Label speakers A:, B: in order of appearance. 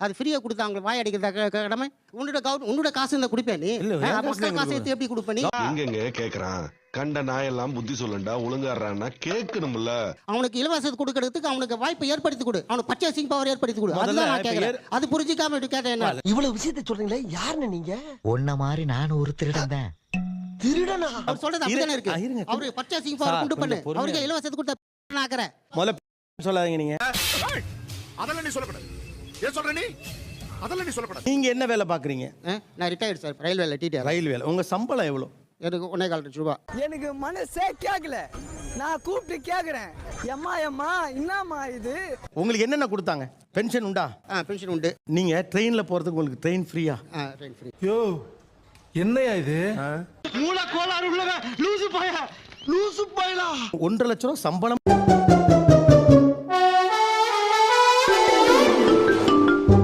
A: அது ஃப்ரீயா கொடுத்தா அவங்க வாய் அடிக்கிறதா கடமை? உன்னோட காசு இருந்தா குடிப்பேன் நீ? மக்கள் காசு எடுத்து எப்படி கொடுப்ப நீ?
B: எங்கங்க கேக்குறான்? கண்ட நாயெல்லாம் புத்தி சொல்லண்டா ஒழுங்காடுறான்னா கேட்கணும்ல.
A: அவனுக்கு இலவசம் கொடுக்கறதுக்கு அவனுக்கு வாய்ப்பை ஏற்படுத்தி கொடு. அவனுக்கு பர்ச்சேசிங் பவர் ஏற்படுத்தி கொடு. அதுதான் நான் கேக்குறேன். அது புரிஞ்சிக்காம கேட்டேன் என்ன?
C: இவ்வளவு விஷயத்தை சொல்றீங்களே, யாருன்னு நீங்க?
D: ஒன்ன மாதிரி நானும் ஒரு திருடன் தான்.
C: திருடனா?
A: அவர் சொல்றது அப்படிதானே இருக்கு. அவரு பர்ச்சேசிங் பவர் கொண்டு பண்ணு. அவருக்கு இலவசத்தை கொடுத்தா நாக்கற.
E: முதல்ல சொல்லாதீங்க நீங்க.
F: அதெல்லாம் நீ சொல்லக்கூடாது. ஏன் சொல்ற நீ? அதெல்லாம் நீ சொல்லக்கூடாது.
E: நீங்க என்ன வேலை பாக்குறீங்க?
A: நான் ரிட்டையர்ட் சார். ரயில்வேல டிடிஆர்.
E: ரயில்வேல. உங்க சம்பளம் எவ்வளவு?
A: எனக்கு 1.25 லட்சம் ரூபாய்.
G: எனக்கு மனசே கேட்கல. நான் கூப்பிட்டு கேக்குறேன், எம்மா என்னம்மா இது?
E: உங்களுக்கு என்னென்ன கொடுத்தாங்க? பென்ஷன் உண்டா?
A: பென்ஷன் உண்டு.
E: நீங்க ட்ரெயின்ல போறதுக்கு உங்களுக்கு ட்ரெயின் ஃப்ரீயா?
A: Train free.
F: யோ என்னையா இது?
C: மூல கோளாறு உள்ளவன் லூசு பாயா.
E: 1.5 லட்சம் ரூபாய் சம்பளம்.